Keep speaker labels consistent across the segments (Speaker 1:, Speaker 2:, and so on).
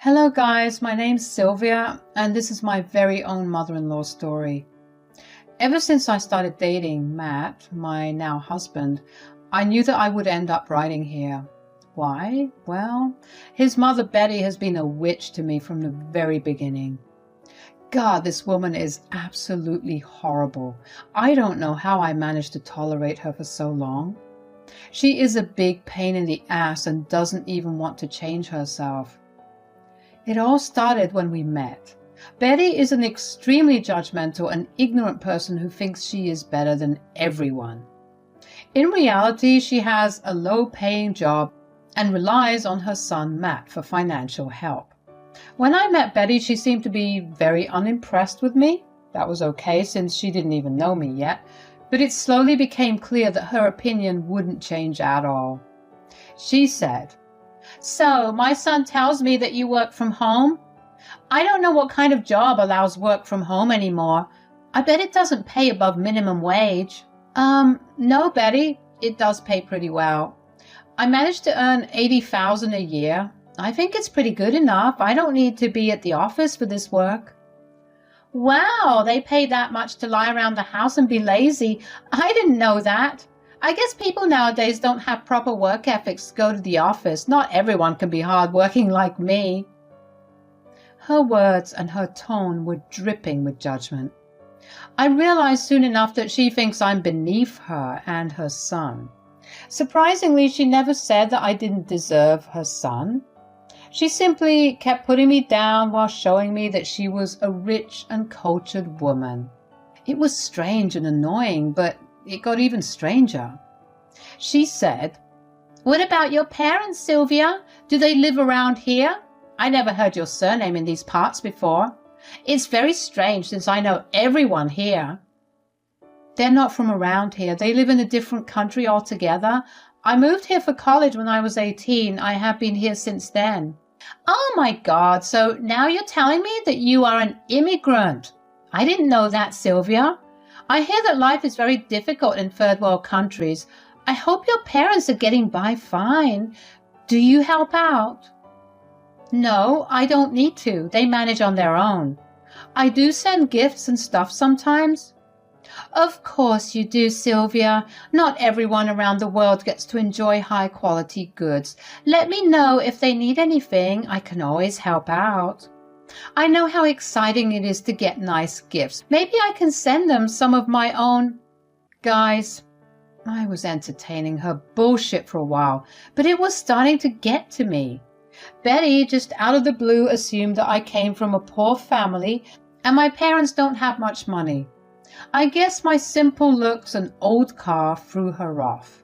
Speaker 1: Hello guys, my name's Sylvia and this is my very own mother-in-law story. Ever since I started dating Matt, my now husband, I knew that I would end up writing here. Why? Well, his mother Betty has been a witch to me from the very beginning. God, this woman is absolutely horrible. I don't know how I managed to tolerate her for so long. She is a big pain in the ass and doesn't even want to change herself. It all started when we met. Betty is an extremely judgmental and ignorant person who thinks she is better than everyone. In reality, she has a low-paying job and relies on her son Matt for financial help. When I met Betty, she seemed to be very unimpressed with me. That was okay since she didn't even know me yet, but it slowly became clear that her opinion wouldn't change at all. She said, "So, my son tells me that you work from home? I don't know what kind of job allows work from home anymore. I bet it doesn't pay above minimum wage." No, Betty, it does pay pretty well. I managed to earn $80,000 a year. I think it's pretty good enough. I don't need to be at the office for this work. Wow, they pay that much to lie around the house and be lazy. I didn't know that. I guess people nowadays don't have proper work ethics to go to the office. Not everyone can be hardworking like me. Her words and her tone were dripping with judgment. I realized soon enough that she thinks I'm beneath her and her son. Surprisingly, she never said that I didn't deserve her son. She simply kept putting me down while showing me that she was a rich and cultured woman. It was strange and annoying, but it got even stranger. She said, "What about your parents, Sylvia? Do they live around here? I never heard your surname in these parts before. It's very strange since I know everyone here." "They're not from around here. They live in a different country altogether. I moved here for college when I was 18. I have been here since then." "Oh my God, so now you're telling me that you are an immigrant. I didn't know that, Sylvia. I hear that life is very difficult in third world countries. I hope your parents are getting by fine. Do you help out?" "No, I don't need to. They manage on their own. I do send gifts and stuff sometimes." "Of course you do, Sylvia. Not everyone around the world gets to enjoy high-quality goods. Let me know if they need anything. I can always help out. I know how exciting it is to get nice gifts. Maybe I can send them some of my own." Guys, I was entertaining her bullshit for a while, but it was starting to get to me. Betty just out of the blue assumed that I came from a poor family and my parents don't have much money. I guess my simple looks and old car threw her off.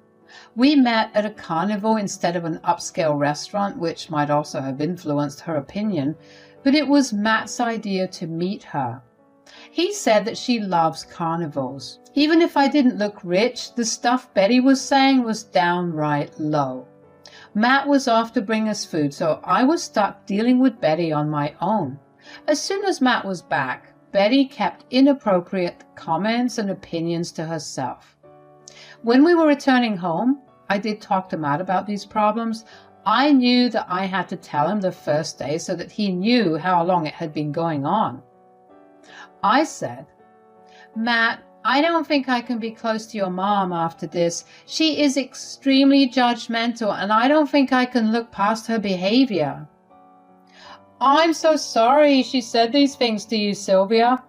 Speaker 1: We met at a carnival instead of an upscale restaurant, which might also have influenced her opinion, but it was Matt's idea to meet her. He said that she loves carnivals. Even if I didn't look rich, the stuff Betty was saying was downright low. Matt was off to bring us food, so I was stuck dealing with Betty on my own. As soon as Matt was back, Betty kept inappropriate comments and opinions to herself. When we were returning home, I did talk to Matt about these problems. I knew that I had to tell him the first day so that he knew how long it had been going on. I said, "Matt, I don't think I can be close to your mom after this. She is extremely judgmental and I don't think I can look past her behavior." "I'm so sorry she said these things to you, Sylvia.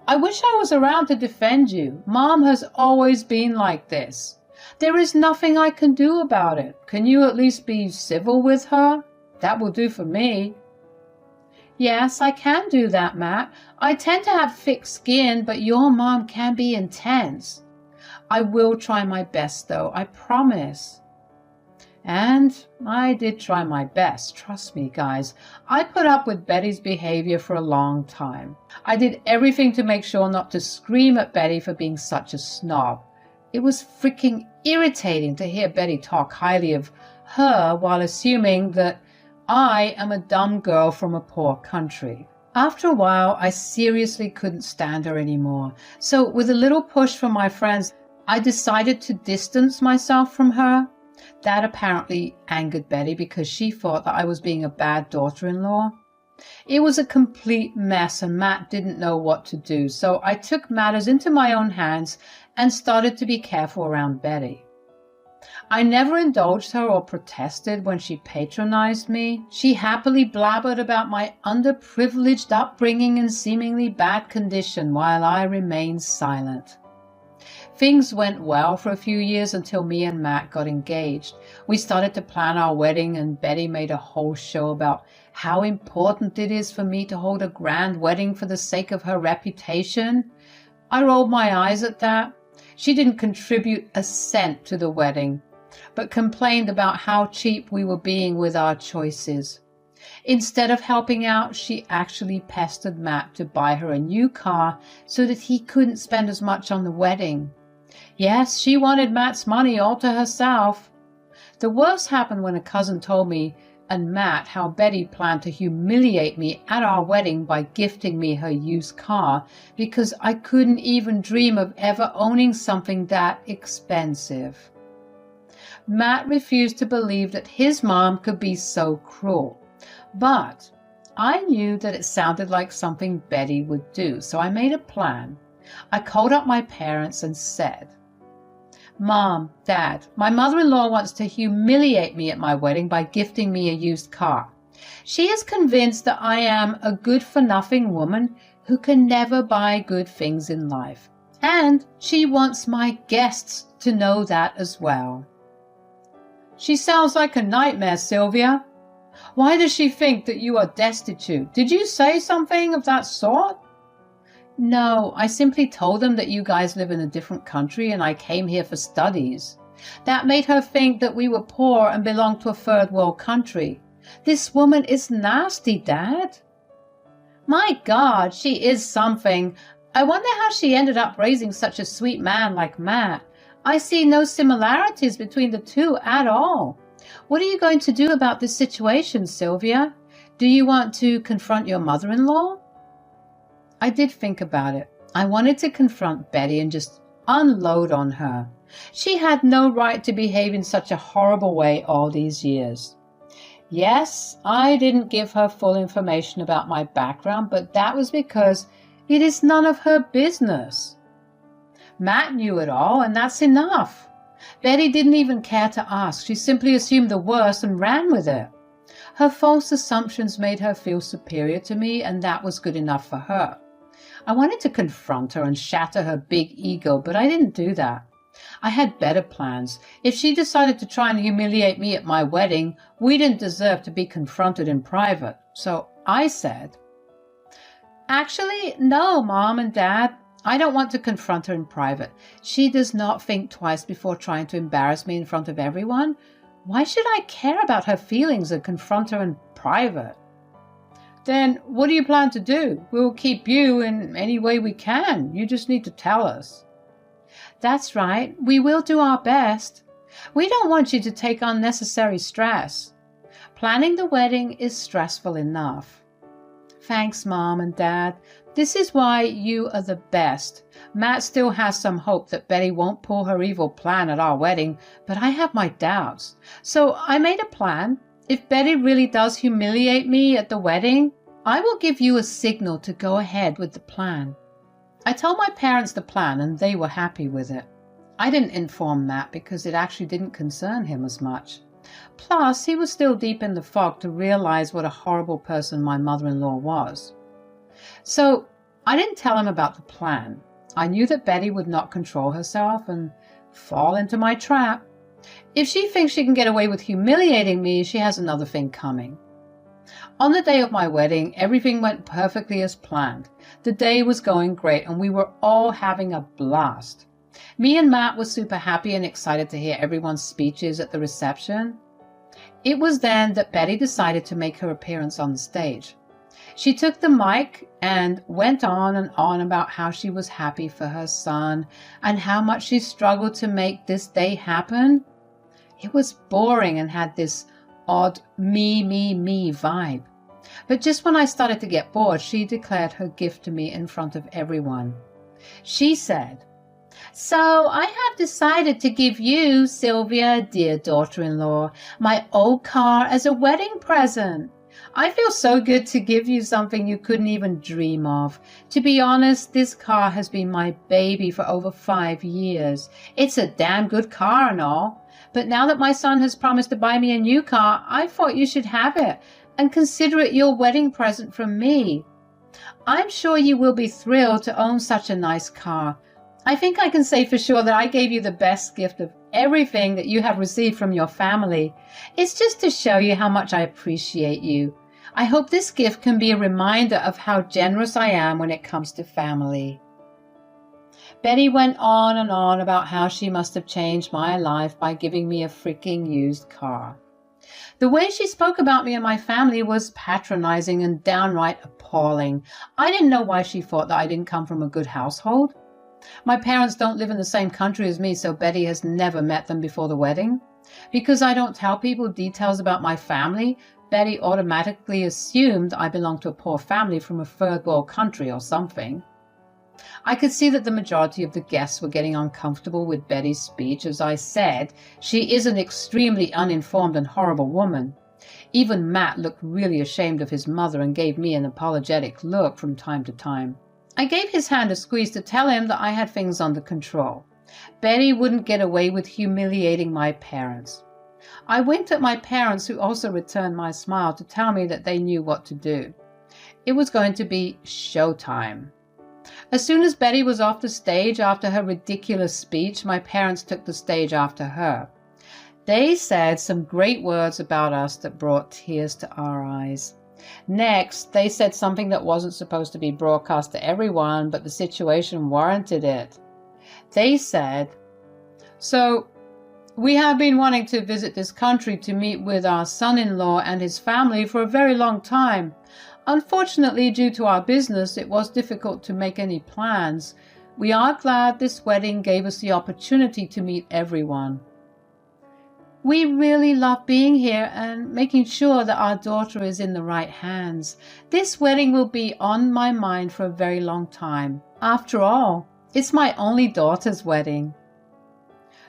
Speaker 1: I wish I was around to defend you. Mom has always been like this. There is nothing I can do about it. Can you at least be civil with her? That will do for me." "Yes, I can do that, Matt. I tend to have thick skin, but your mom can be intense. I will try my best, though, I promise." And I did try my best, trust me, guys. I put up with Betty's behavior for a long time. I did everything to make sure not to scream at Betty for being such a snob. It was freaking irritating to hear Betty talk highly of her while assuming that I am a dumb girl from a poor country. After a while, I seriously couldn't stand her anymore. So with a little push from my friends, I decided to distance myself from her. That apparently angered Betty because she thought that I was being a bad daughter-in-law. It was a complete mess and Matt didn't know what to do, so I took matters into my own hands and started to be careful around Betty. I never indulged her or protested when she patronized me. She happily blabbered about my underprivileged upbringing and seemingly bad condition while I remained silent. Things went well for a few years until me and Matt got engaged. We started to plan our wedding and Betty made a whole show about how important it is for me to hold a grand wedding for the sake of her reputation. I rolled my eyes at that. She didn't contribute a cent to the wedding, but complained about how cheap we were being with our choices. Instead of helping out, she actually pestered Matt to buy her a new car so that he couldn't spend as much on the wedding. Yes, she wanted Matt's money all to herself. The worst happened when a cousin told me and Matt how Betty planned to humiliate me at our wedding by gifting me her used car because I couldn't even dream of ever owning something that expensive. Matt refused to believe that his mom could be so cruel, but I knew that it sounded like something Betty would do, so I made a plan. I called up my parents and said, "Mom, Dad, my mother-in-law wants to humiliate me at my wedding by gifting me a used car. She is convinced that I am a good-for-nothing woman who can never buy good things in life. And she wants my guests to know that as well." "She sounds like a nightmare, Sylvia. Why does she think that you are destitute? Did you say something of that sort?" "No, I simply told them that you guys live in a different country and I came here for studies. That made her think that we were poor and belonged to a third world country. This woman is nasty, Dad." "My God, she is something. I wonder how she ended up raising such a sweet man like Matt. I see no similarities between the two at all. What are you going to do about this situation, Sylvia? Do you want to confront your mother-in-law?" I did think about it. I wanted to confront Betty and just unload on her. She had no right to behave in such a horrible way all these years. Yes, I didn't give her full information about my background, but that was because it is none of her business. Matt knew it all, and that's enough. Betty didn't even care to ask. She simply assumed the worst and ran with it. Her false assumptions made her feel superior to me, and that was good enough for her. I wanted to confront her and shatter her big ego, but I didn't do that. I had better plans. If she decided to try and humiliate me at my wedding, we didn't deserve to be confronted in private. So I said, "Actually, no, Mom and Dad. I don't want to confront her in private. She does not think twice before trying to embarrass me in front of everyone. Why should I care about her feelings and confront her in private?" "Then what do you plan to do? We'll keep you in any way we can. You just need to tell us." "That's right. We will do our best. We don't want you to take unnecessary stress. Planning the wedding is stressful enough." "Thanks, Mom and Dad. This is why you are the best. Matt still has some hope that Betty won't pull her evil plan at our wedding, but I have my doubts. So I made a plan. If Betty really does humiliate me at the wedding, I will give you a signal to go ahead with the plan." I told my parents the plan and they were happy with it. I didn't inform Matt because it actually didn't concern him as much. Plus, he was still deep in the fog to realize what a horrible person my mother-in-law was. So I didn't tell him about the plan. I knew that Betty would not control herself and fall into my trap. If she thinks she can get away with humiliating me, she has another thing coming. On the day of my wedding, everything went perfectly as planned. The day was going great and we were all having a blast. Me and Matt were super happy and excited to hear everyone's speeches at the reception. It was then that Betty decided to make her appearance on the stage. She took the mic and went on and on about how she was happy for her son and how much she struggled to make this day happen. It was boring and had this odd me vibe. But just when I started to get bored, she declared her gift to me in front of everyone. She said, "So I have decided to give you, Sylvia, dear daughter-in-law, my old car as a wedding present. I feel so good to give you something you couldn't even dream of. To be honest, this car has been my baby for over 5 years. It's a damn good car and all. But now that my son has promised to buy me a new car, I thought you should have it and consider it your wedding present from me. I'm sure you will be thrilled to own such a nice car. I think I can say for sure that I gave you the best gift of everything that you have received from your family. It's just to show you how much I appreciate you. I hope this gift can be a reminder of how generous I am when it comes to family. Betty went on and on about how she must have changed my life by giving me a freaking used car. The way she spoke about me and my family was patronizing and downright appalling. I didn't know why she thought that I didn't come from a good household. My parents don't live in the same country as me, so Betty has never met them before the wedding. Because I don't tell people details about my family, Betty automatically assumed I belonged to a poor family from a third world country or something. I could see that the majority of the guests were getting uncomfortable with Betty's speech. As I said, she is an extremely uninformed and horrible woman. Even Matt looked really ashamed of his mother and gave me an apologetic look from time to time. I gave his hand a squeeze to tell him that I had things under control. Betty wouldn't get away with humiliating my parents. I winked at my parents, who also returned my smile to tell me that they knew what to do. It was going to be showtime. As soon as Betty was off the stage after her ridiculous speech, my parents took the stage after her. They said some great words about us that brought tears to our eyes. Next, they said something that wasn't supposed to be broadcast to everyone, but the situation warranted it. They said, "So, we have been wanting to visit this country to meet with our son-in-law and his family for a very long time. Unfortunately, due to our business, it was difficult to make any plans. We are glad this wedding gave us the opportunity to meet everyone. We really love being here and making sure that our daughter is in the right hands. This wedding will be on my mind for a very long time. After all, it's my only daughter's wedding."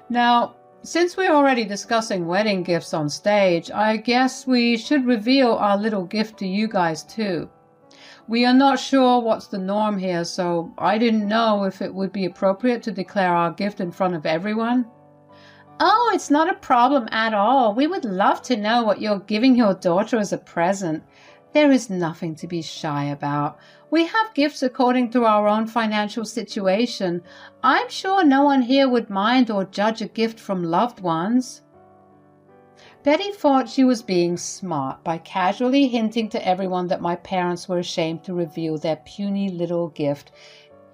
Speaker 1: Now, since we're already discussing wedding gifts on stage, I guess we should reveal our little gift to you guys too. We are not sure what's the norm here, so I didn't know if it would be appropriate to declare our gift in front of everyone. "Oh, it's not a problem at all. We would love to know what you're giving your daughter as a present. There is nothing to be shy about. We have gifts according to our own financial situation. I'm sure no one here would mind or judge a gift from loved ones." Betty thought she was being smart by casually hinting to everyone that my parents were ashamed to reveal their puny little gift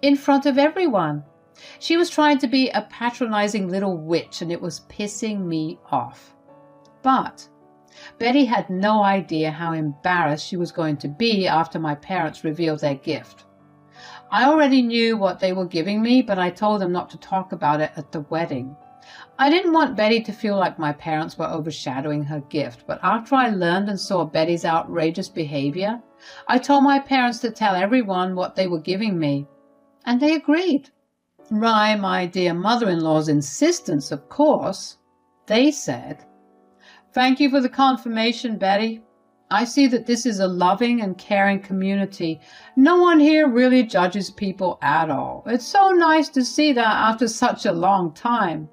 Speaker 1: in front of everyone. She was trying to be a patronizing little witch, and it was pissing me off. But Betty had no idea how embarrassed she was going to be after my parents revealed their gift. I already knew what they were giving me, but I told them not to talk about it at the wedding. I didn't want Betty to feel like my parents were overshadowing her gift, but after I learned and saw Betty's outrageous behavior, I told my parents to tell everyone what they were giving me, and they agreed. By my dear mother-in-law's insistence, of course. They said, "Thank you for the confirmation, Betty. I see that this is a loving and caring community. No one here really judges people at all. It's so nice to see that after such a long time."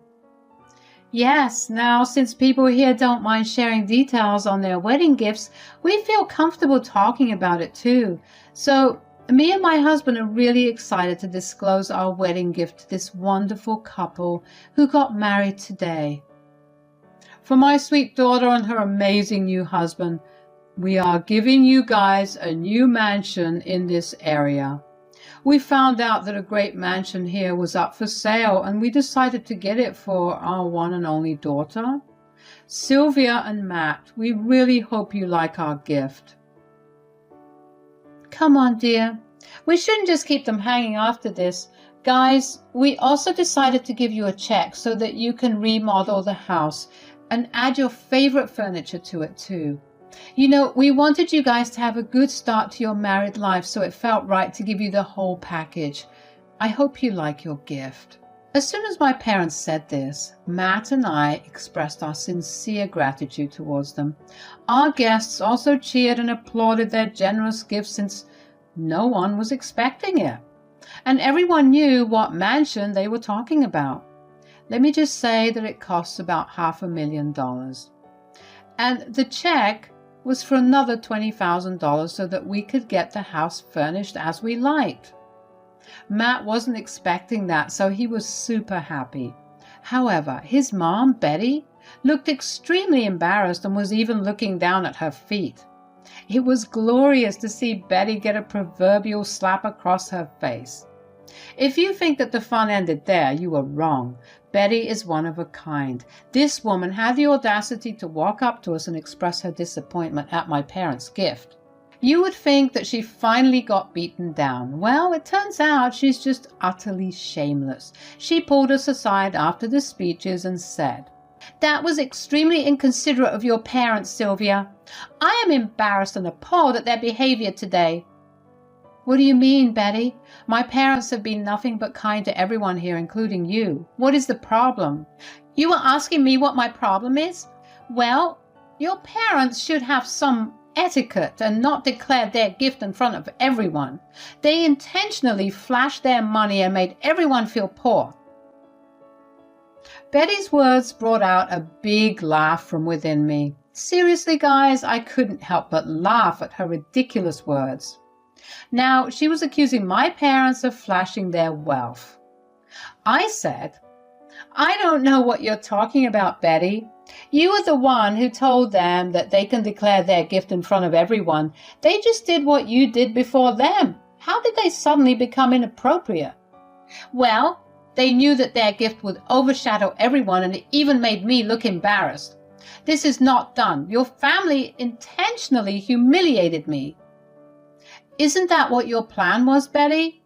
Speaker 1: Yes, now since people here don't mind sharing details on their wedding gifts, we feel comfortable talking about it too. So me and my husband are really excited to disclose our wedding gift to this wonderful couple who got married today. For my sweet daughter and her amazing new husband, we are giving you guys a new mansion in this area. We found out that a great mansion here was up for sale, and we decided to get it for our one and only daughter. Sylvia and Matt, we really hope you like our gift. Come on, dear. We shouldn't just keep them hanging after this. Guys, we also decided to give you a check so that you can remodel the house and add your favorite furniture to it too. You know, we wanted you guys to have a good start to your married life, so it felt right to give you the whole package. I hope you like your gift. As soon as my parents said this, Matt and I expressed our sincere gratitude towards them. Our guests also cheered and applauded their generous gift since no one was expecting it. And everyone knew what mansion they were talking about. Let me just say that it costs about $500,000. And the check was for another $20,000 so that we could get the house furnished as we liked. Matt wasn't expecting that, so he was super happy. However, his mom, Betty, looked extremely embarrassed and was even looking down at her feet. It was glorious to see Betty get a proverbial slap across her face. If you think that the fun ended there, you are wrong. Betty is one of a kind. This woman had the audacity to walk up to us and express her disappointment at my parents' gift. You would think that she finally got beaten down. Well, it turns out she's just utterly shameless. She pulled us aside after the speeches and said, "That was extremely inconsiderate of your parents, Sylvia. I am embarrassed and appalled at their behavior today." "What do you mean, Betty? My parents have been nothing but kind to everyone here, including you. What is the problem?" "You are asking me what my problem is? Well, your parents should have some etiquette and not declare their gift in front of everyone. They intentionally flashed their money and made everyone feel poor." Betty's words brought out a big laugh from within me. Seriously, guys, I couldn't help but laugh at her ridiculous words. Now, she was accusing my parents of flashing their wealth. I said, "I don't know what you're talking about, Betty. You were the one who told them that they can declare their gift in front of everyone. They just did what you did before them. How did they suddenly become inappropriate?" "Well, they knew that their gift would overshadow everyone, and it even made me look embarrassed. This is not done. Your family intentionally humiliated me." "Isn't that what your plan was, Betty?"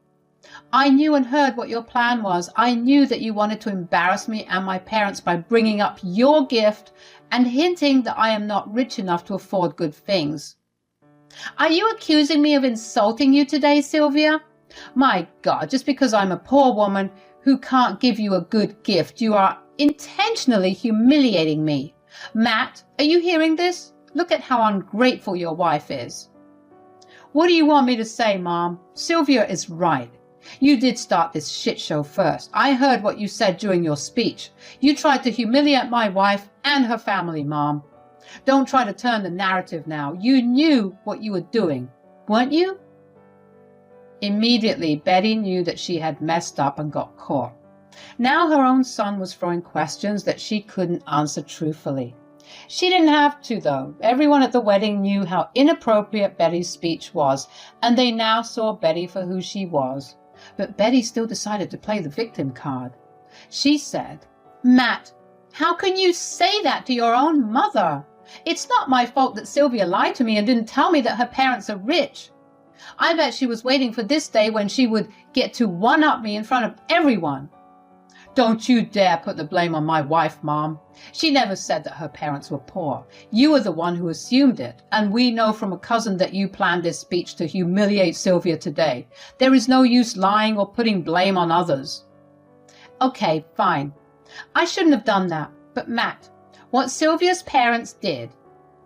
Speaker 1: "I knew and heard what your plan was. I knew that you wanted to embarrass me and my parents by bringing up your gift and hinting that I am not rich enough to afford good things." "Are you accusing me of insulting you today, Sylvia? My God, just because I'm a poor woman who can't give you a good gift, you are intentionally humiliating me. Matt, are you hearing this? Look at how ungrateful your wife is." "What do you want me to say, Mom? Sylvia is right. You did start this shit show first. I heard what you said during your speech. You tried to humiliate my wife and her family, Mom. Don't try to turn the narrative now. You knew what you were doing, weren't you?" Immediately, Betty knew that she had messed up and got caught. Now her own son was throwing questions that she couldn't answer truthfully. She didn't have to, though. Everyone at the wedding knew how inappropriate Betty's speech was, and they now saw Betty for who she was. But Betty still decided to play the victim card. She said, "Matt, how can you say that to your own mother? It's not my fault that Sylvia lied to me and didn't tell me that her parents are rich. I bet she was waiting for this day when she would get to one-up me in front of everyone." "Don't you dare put the blame on my wife, Mom. She never said that her parents were poor. You were the one who assumed it, and we know from a cousin that you planned this speech to humiliate Sylvia today. There is no use lying or putting blame on others." "Okay, fine. I shouldn't have done that. But Matt, what Sylvia's parents did..."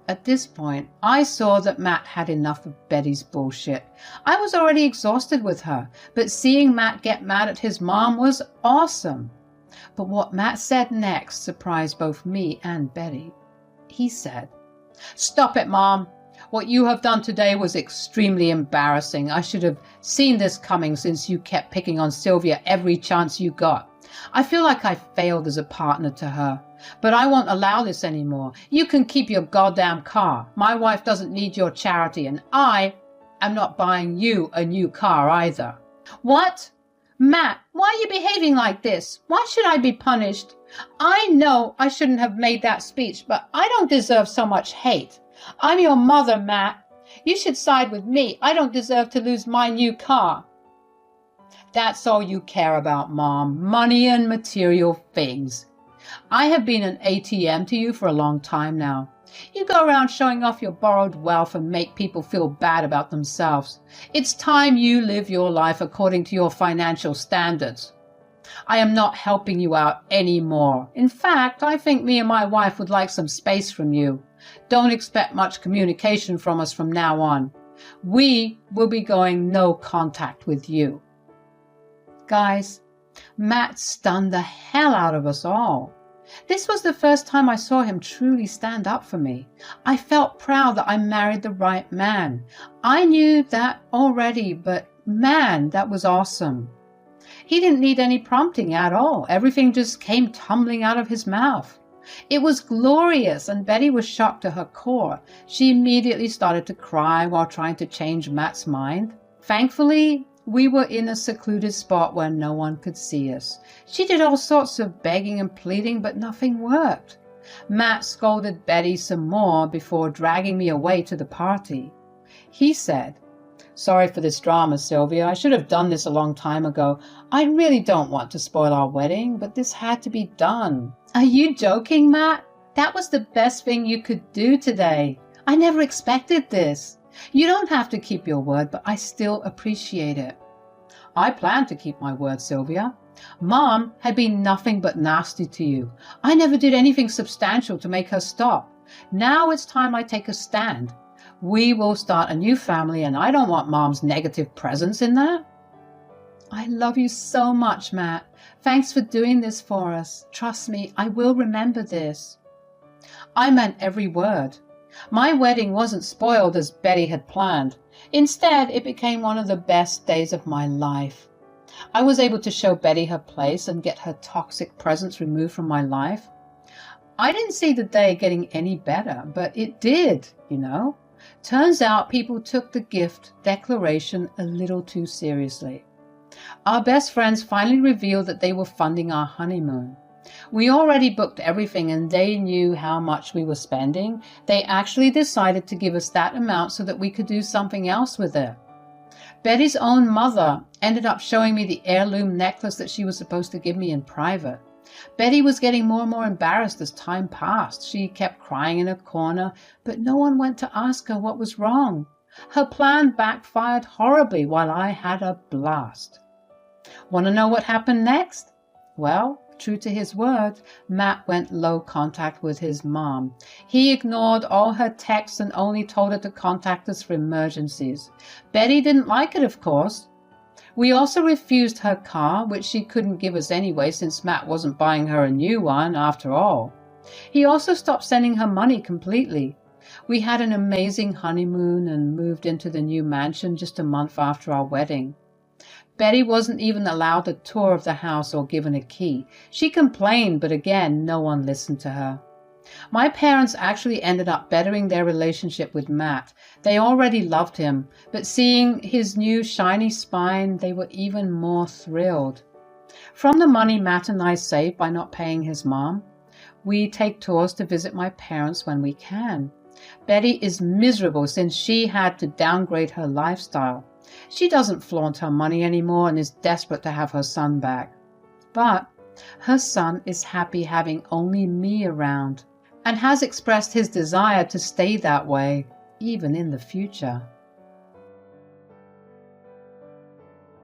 Speaker 1: At this point, I saw that Matt had enough of Betty's bullshit. I was already exhausted with her, but seeing Matt get mad at his mom was awesome. But what Matt said next surprised both me and Betty. He said, "Stop it, Mom. What you have done today was extremely embarrassing. I should have seen this coming since you kept picking on Sylvia every chance you got. I feel like I failed as a partner to her. But I won't allow this anymore. You can keep your goddamn car. My wife doesn't need your charity, and I am not buying you a new car either." "What? Matt, why are you behaving like this? Why should I be punished? I know I shouldn't have made that speech, but I don't deserve so much hate. I'm your mother, Matt. You should side with me. I don't deserve to lose my new car." "That's all you care about, Mom. Money and material things. I have been an ATM to you for a long time now. You go around showing off your borrowed wealth and make people feel bad about themselves. It's time you live your life according to your financial standards." I am not helping you out anymore. In fact, I think me and my wife would like some space from you. Don't expect much communication from us from now on. We will be going no contact with you." Guys, Matt stunned the hell out of us all. This was the first time I saw him truly stand up for me. I felt proud that I married the right man. I knew that already, but man, that was awesome. He didn't need any prompting at all. Everything just came tumbling out of his mouth. It was glorious, and Betty was shocked to her core. She immediately started to cry while trying to change Matt's mind. Thankfully, we were in a secluded spot where no one could see us. She did all sorts of begging and pleading, but nothing worked. Matt scolded Betty some more before dragging me away to the party. He said, "Sorry for this drama, Sylvia. I should have done this a long time ago. I really don't want to spoil our wedding, but this had to be done." "Are you joking, Matt? That was the best thing you could do today. I never expected this. You don't have to keep your word, but I still appreciate it." "I plan to keep my word, Sylvia. Mom had been nothing but nasty to you. I never did anything substantial to make her stop. Now it's time I take a stand. We will start a new family, and I don't want Mom's negative presence in that." "I love you so much, Matt. Thanks for doing this for us. Trust me, I will remember this." I meant every word. My wedding wasn't spoiled as Betty had planned. Instead, it became one of the best days of my life. I was able to show Betty her place and get her toxic presence removed from my life. I didn't see the day getting any better, but it did, you know. Turns out people took the gift declaration a little too seriously. Our best friends finally revealed that they were funding our honeymoon. We already booked everything and they knew how much we were spending. They actually decided to give us that amount so that we could do something else with it. Betty's own mother ended up showing me the heirloom necklace that she was supposed to give me in private. Betty was getting more and more embarrassed as time passed. She kept crying in a corner, but no one went to ask her what was wrong. Her plan backfired horribly while I had a blast. Want to know what happened next? Well, true to his word, Matt went low contact with his mom. He ignored all her texts and only told her to contact us for emergencies. Betty didn't like it, of course. We also refused her car, which she couldn't give us anyway since Matt wasn't buying her a new one after all. He also stopped sending her money completely. We had an amazing honeymoon and moved into the new mansion just a month after our wedding. Betty wasn't even allowed a tour of the house or given a key. She complained, but again, no one listened to her. My parents actually ended up bettering their relationship with Matt. They already loved him, but seeing his new shiny spine, they were even more thrilled. From the money Matt and I saved by not paying his mom, we take tours to visit my parents when we can. Betty is miserable since she had to downgrade her lifestyle. She doesn't flaunt her money anymore and is desperate to have her son back. But her son is happy having only me around and has expressed his desire to stay that way, even in the future.